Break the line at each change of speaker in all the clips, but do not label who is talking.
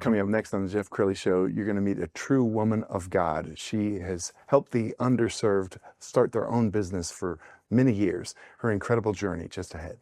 Coming up next on the Jeff Crilley Show, you're going to meet a true woman of God. She has helped the underserved start their own business for many years. Her incredible journey just ahead.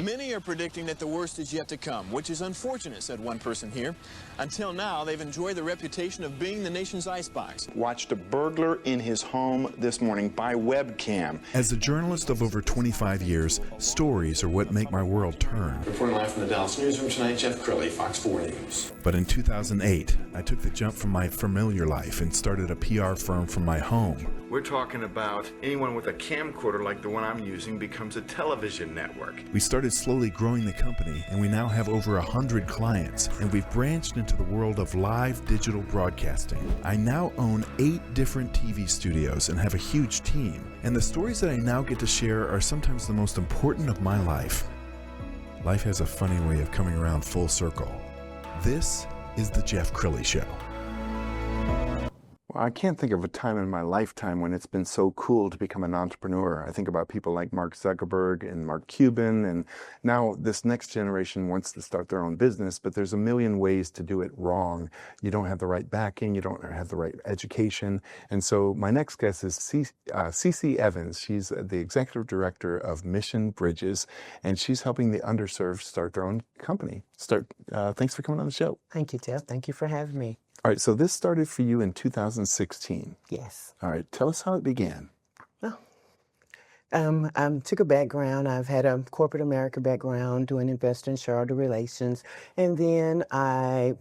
Many are predicting that the worst is yet to come, which is unfortunate, said one person here. Until now, they've enjoyed the reputation of being the nation's icebox.
Watched a burglar in his home this morning by webcam.
As a journalist of over 25 years, stories are what make my world turn.
Reporting live from the Dallas newsroom tonight, Jeff Crilley, Fox 4 News.
But in 2008, I took the jump from my familiar life and started a PR firm from my home.
We're talking about anyone with a camcorder like the one I'm using becomes a television network.
We started slowly growing the company, and we now have over 100 clients, and we've branched into the world of live digital broadcasting. I now own 8 different TV studios and have a huge team, and the stories that I now get to share are sometimes the most important of my life. Life has a funny way of coming around full circle. This is the Jeff Crilley Show.
I can't think of a time in my lifetime when it's been so cool to become an entrepreneur. I think about people like Mark Zuckerberg and Mark Cuban, and now this next generation wants to start their own business, but there's a million ways to do it wrong. You don't have the right backing, you don't have the right education. And so my next guest is CeeCee Evans. She's the executive director of Mission Bridges, and she's helping the underserved start their own company. Thanks for coming on the show.
Thank you, Jeff. Thank you for having me.
All right, so this started for you in 2016.
Yes.
All right, tell us how it began.
Well, I took a background. I've had a corporate America background doing investor and shareholder relations. And then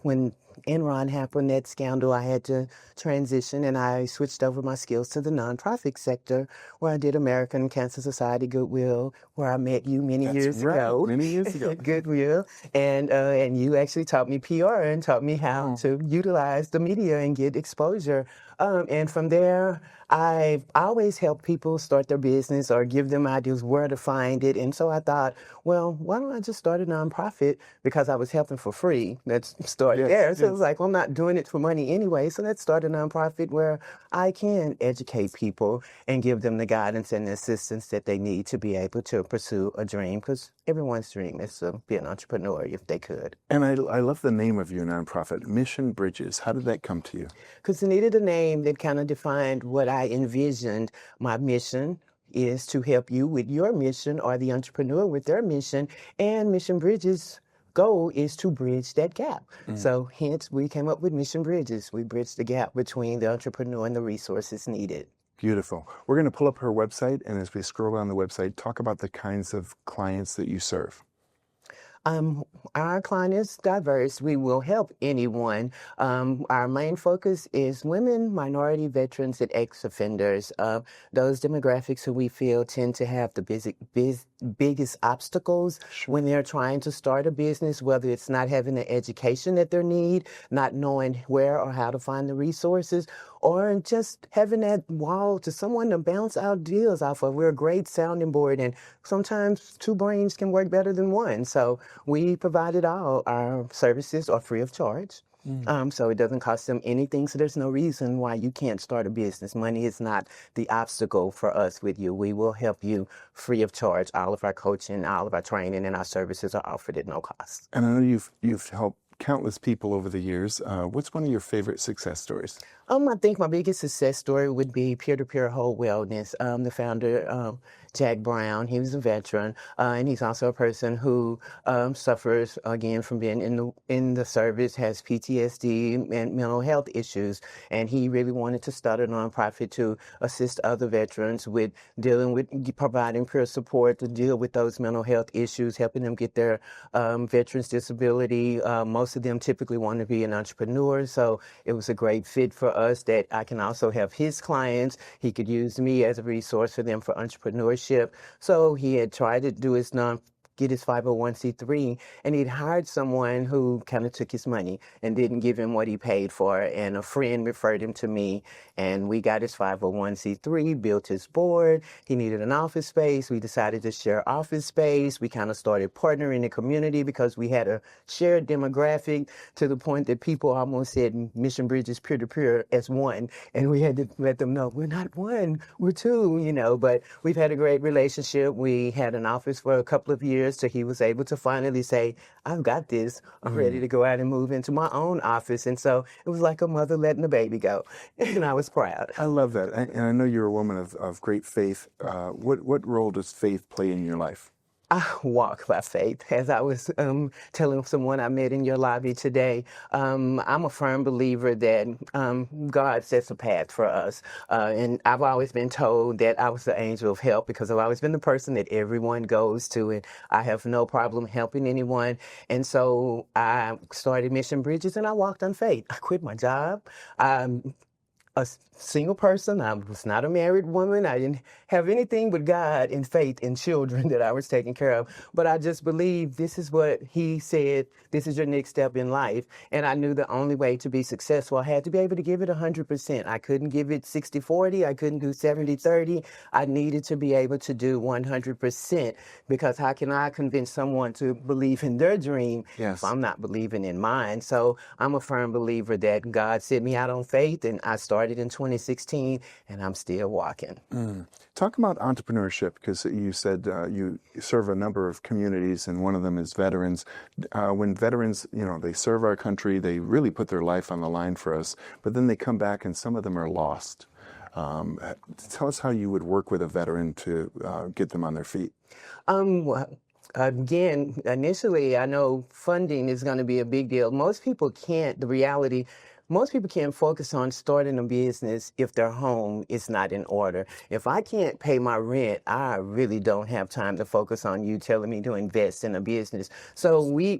when Enron happened, that scandal, I had to transition and I switched over my skills to the nonprofit sector where I did American Cancer Society Goodwill, where I met you many years ago.
Many years ago.
Goodwill. And you actually taught me PR and taught me how to utilize the media and get exposure. And from there, I've always helped people start their business or give them ideas where to find it. And so I thought, well, why don't I just start a nonprofit? Because I was helping for free. Let's start there. So it was like, well, I'm not doing it for money anyway. So let's start a nonprofit where I can educate people and give them the guidance and the assistance that they need to be able to pursue a dream. Because everyone's dream is to be an entrepreneur if they could.
And I love the name of your nonprofit, Mission Bridges. How did that come to you?
Because I needed a name that kind of defined what I envisioned. My mission is to help you with your mission or the entrepreneur with their mission. And Mission Bridges' goal is to bridge that gap. So hence we came up with Mission Bridges. We bridge the gap between the entrepreneur and the resources needed.
Beautiful. We're going to pull up her website, and as we scroll down the website, talk about the kinds of clients that you serve.
Our client is diverse. We will help anyone. Our main focus is women, minority, veterans, and ex-offenders. Those demographics who we feel tend to have the biggest obstacles when they're trying to start a business, whether it's not having the education that they need, not knowing where or how to find the resources, or just having that wall to someone to bounce out deals off of. We're a great sounding board, and sometimes 2 brains can work better than 1. So we provided all our services are free of charge. So it doesn't cost them anything. So there's no reason why you can't start a business. Money is not the obstacle for us with you. We will help you free of charge. All of our coaching, all of our training, and our services are offered at no cost.
And I know you've helped countless people over the years. What's one of your favorite success stories?
I think my biggest success story would be Peer-to-Peer Whole Wellness. The founder, Jack Brown, he was a veteran, and he's also a person who suffers, again, from being in the service, has PTSD and mental health issues, and he really wanted to start a nonprofit to assist other veterans with dealing with providing peer support to deal with those mental health issues, helping them get their veterans disability. Most of them typically want to be an entrepreneur, so it was a great fit for us that I can also have his clients. He could use me as a resource for them for entrepreneurship. So he had tried to do his get his 501c3, and he'd hired someone who kind of took his money and didn't give him what he paid for. And a friend referred him to me, and we got his 501c3, built his board. He needed an office space. We decided to share office space. We kind of started partnering in the community because we had a shared demographic, to the point that people almost said Mission Bridges peer-to-peer as one. And we had to let them know, we're not one, we're two, but we've had a great relationship. We had an office for a couple of years till he was able to finally say, I've got this. I'm ready to go out and move into my own office. And so it was like a mother letting a baby go. And I was proud.
I love that. And I know you're a woman of great faith. What role does faith play in your life?
I walk by faith. As I was telling someone I met in your lobby today, I'm a firm believer that God sets a path for us. And I've always been told that I was the angel of help because I've always been the person that everyone goes to, and I have no problem helping anyone. And so I started Mission Bridges, and I walked on faith. I quit my job. A single person. I was not a married woman. I didn't have anything but God and faith and children that I was taking care of. But I just believed this is what he said, this is your next step in life. And I knew the only way to be successful, I had to be able to give it 100%. I couldn't give it 60-40. I couldn't do 70-30. I needed to be able to do 100%, because how can I convince someone to believe in their dream if I'm not believing in mine? So I'm a firm believer that God sent me out on faith, and I started in 2016, and I'm still walking.
Talk about entrepreneurship, because you said you serve a number of communities, and one of them is veterans. When veterans, they serve our country, they really put their life on the line for us, but then they come back and some of them are lost. Tell us how you would work with a veteran to get them on their feet.
Again, initially, I know funding is going to be a big deal. Most people can't focus on starting a business if their home is not in order. If I can't pay my rent, I really don't have time to focus on you telling me to invest in a business. So we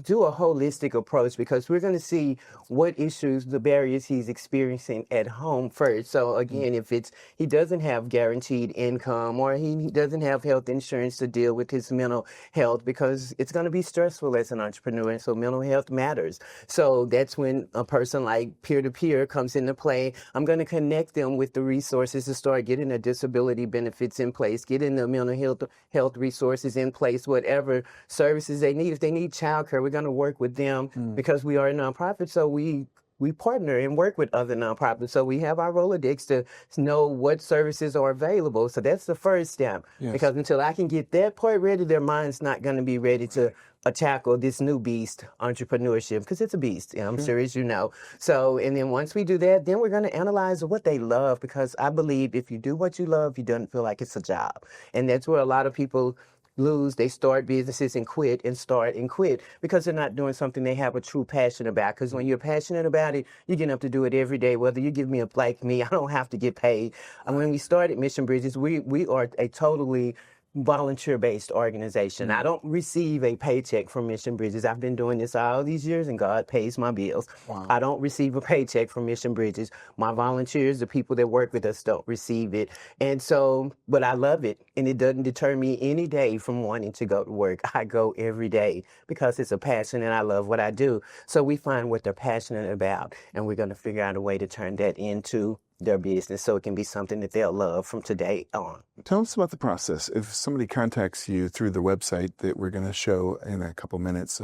do a holistic approach, because we're going to see what issues, the barriers he's experiencing at home first. So again, if he doesn't have guaranteed income, or he doesn't have health insurance to deal with his mental health, because it's going to be stressful as an entrepreneur, and so mental health matters. So that's when a person like peer-to-peer comes into play. I'm going to connect them with the resources to start getting their disability benefits in place, getting the mental health resources in place, whatever services they need. If they need childcare, we're going to work with them because we are a nonprofit. So we partner and work with other nonprofits. So we have our Rolodex to know what services are available. So that's the first step. Because until I can get that part ready, their mind's not going to be ready to tackle this new beast, entrepreneurship, because it's a beast, I'm sure, as you know. So, and then once we do that, then we're going to analyze what they love, because I believe if you do what you love, you don't feel like it's a job. And that's where a lot of people lose. They start businesses and quit, and start and quit, because they're not doing something they have a true passion about. Because when you're passionate about it, you get up to do it every day. Whether you give me a like me, I don't have to get paid. And when we started Mission Bridges, we are a totally volunteer-based organization. I don't receive a paycheck from Mission Bridges. I've been doing this all these years, and God pays my bills. I don't receive a paycheck from Mission Bridges. My volunteers, the people that work with us, don't receive it. And so, but I love it, and it doesn't deter me any day from wanting to go to work. I go every day because it's a passion, and I love what I do. So we find what they're passionate about, and we're going to figure out a way to turn that into their business, so it can be something that they'll love from today on.
Tell us about the process. If somebody contacts you through the website that we're going to show in a couple minutes,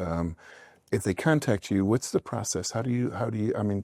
if they contact you, what's the process? How do you,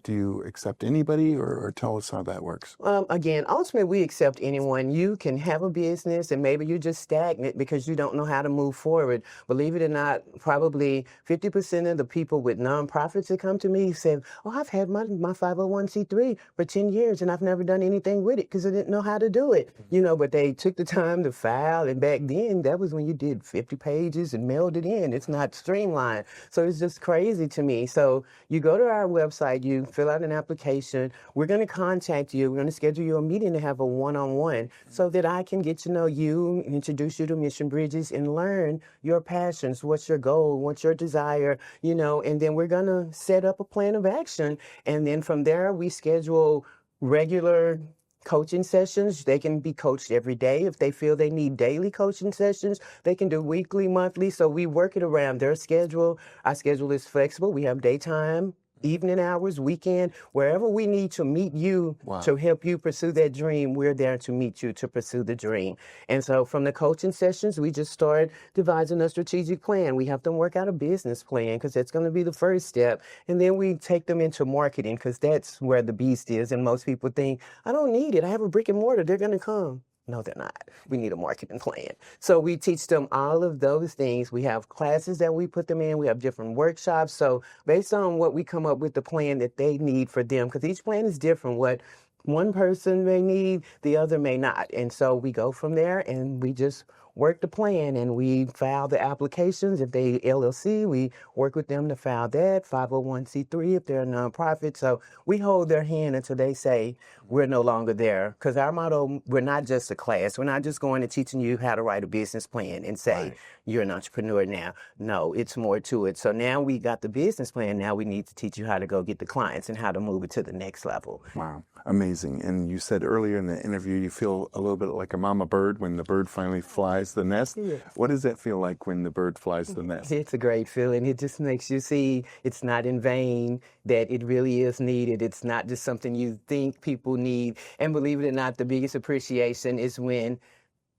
do you accept anybody, or tell us how that works?
Again, ultimately, we accept anyone. You can have a business, and maybe you're just stagnant because you don't know how to move forward. Believe it or not, probably 50% of the people with nonprofits that come to me say, I've had my 501c3 for 10 years, and I've never done anything with it because I didn't know how to do it. But they took the time to file, and back then, that was when you did 50 pages and mailed it in. It's not streamlined. So it's just crazy to me. So you go to our website, you fill out an application. We're going to contact you. We're going to schedule you a meeting to have a one-on-one so that I can get to know you, introduce you to Mission Bridges, and learn your passions. What's your goal? What's your desire? And then we're going to set up a plan of action. And then from there, we schedule regular coaching sessions. They can be coached every day. If they feel they need daily coaching sessions, they can do weekly, monthly. So we work it around their schedule. Our schedule is flexible. We have daytime, evening hours, weekend, wherever we need to meet you to help you pursue that dream, we're there to meet you to pursue the dream. And so from the coaching sessions, we just start devising a strategic plan. We have them work out a business plan because that's going to be the first step. And then we take them into marketing because that's where the beast is. And most people think, I don't need it. I have a brick and mortar. They're going to come. No, they're not. We need a marketing plan. So we teach them all of those things. We have classes that we put them in. We have different workshops. So based on what we come up with the plan that they need for them, because each plan is different. What one person may need, the other may not. And so we go from there and we just work the plan and we file the applications. If they LLC, we work with them to file that, 501c3 if they're a nonprofit. So we hold their hand until they say we're no longer there. Because our motto, we're not just a class. We're not just going and teaching you how to write a business plan and say you're an entrepreneur now. No, it's more to it. So now we got the business plan. Now we need to teach you how to go get the clients and how to move it to the next level.
Wow, amazing. And you said earlier in the interview you feel a little bit like a mama bird when the bird finally flies the nest.
Yes.
What does that feel like when the bird flies the nest?
It's a great feeling. It just makes you see it's not in vain, that it really is needed. It's not just something you think people need. And believe it or not, the biggest appreciation is when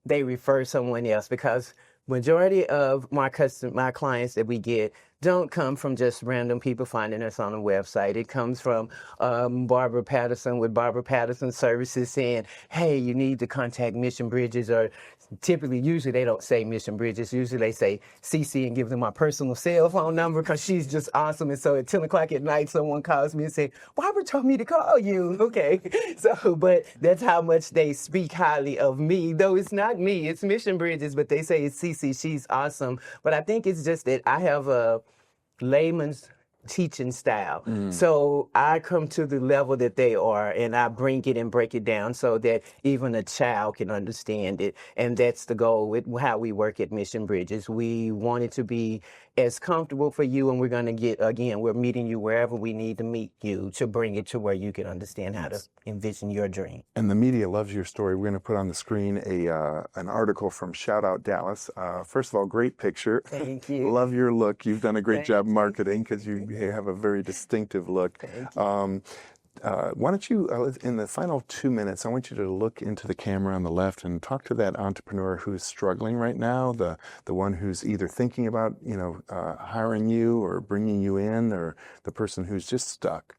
they refer someone else, because majority of my clients that we get don't come from just random people finding us on a website. It comes from Barbara Patterson with Barbara Patterson Services saying, hey, you need to contact Mission Bridges, or usually they don't say Mission Bridges. Usually they say CeeCee and give them my personal cell phone number because she's just awesome. And so at 10 o'clock at night, someone calls me and say, Barbara told me to call you. Okay. So, but that's how much they speak highly of me, though it's not me, it's Mission Bridges, but they say it's CeeCee, she's awesome. But I think it's just that I have a layman's teaching style. So I come to the level that they are and I bring it and break it down so that even a child can understand it. And that's the goal with how we work at Mission Bridges. We want it to be as comfortable for you, and we're going to get, again, we're meeting you wherever we need to meet you to bring it to where you can understand how to envision your dream.
And the media loves your story. We're going to put on the screen an article from Shout Out Dallas. First of all, great picture.
Thank you.
Love your look. You've done a great job marketing because you have a very distinctive look.
Thank you.
Why don't you, in the final 2 minutes, I want you to look into the camera on the left and talk to that entrepreneur who's struggling right now, the one who's either thinking about, hiring you or bringing you in, or the person who's just stuck.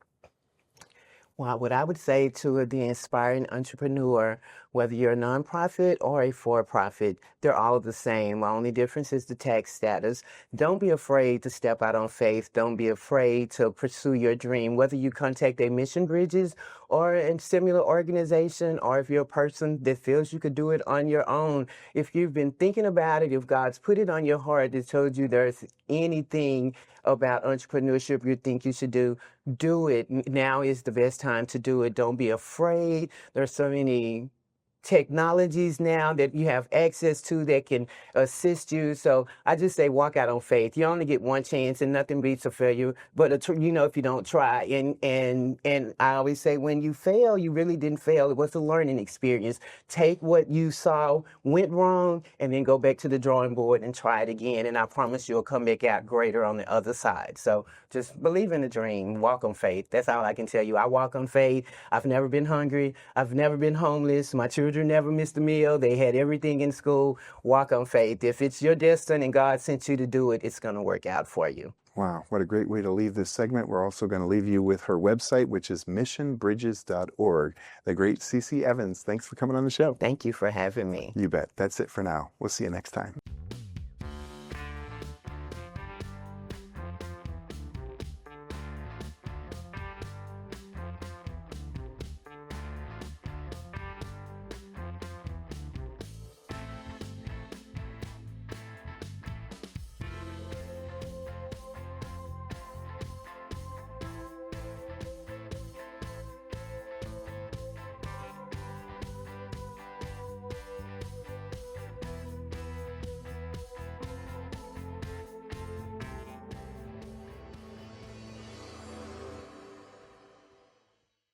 Well, what I would say to the inspiring entrepreneur, whether you're a nonprofit or a for-profit, they're all the same. The only difference is the tax status. Don't be afraid to step out on faith. Don't be afraid to pursue your dream, whether you contact a Mission Bridges or a similar organization, or if you're a person that feels you could do it on your own. If you've been thinking about it, if God's put it on your heart that told you there's anything about entrepreneurship you think you should do it. Now is the best time to do it. Don't be afraid. There's so many technologies now that you have access to that can assist you. So I just say walk out on faith. You only get one chance, and nothing beats a failure. But if you don't try, and I always say when you fail, you really didn't fail. It was a learning experience. Take what you saw went wrong, and then go back to the drawing board and try it again. And I promise you'll come back out greater on the other side. So just believe in the dream. Walk on faith. That's all I can tell you. I walk on faith. I've never been hungry. I've never been homeless. My children never missed a meal. They had everything in school. Walk on faith. If it's your destiny and God sent you to do it, it's going to work out for you.
Wow, what a great way to leave this segment. We're also going to leave you with her website, which is missionbridges.org. The great CeeCee Evans, thanks for coming on the show.
Thank you for having me.
You bet. That's it for now. We'll see you next time.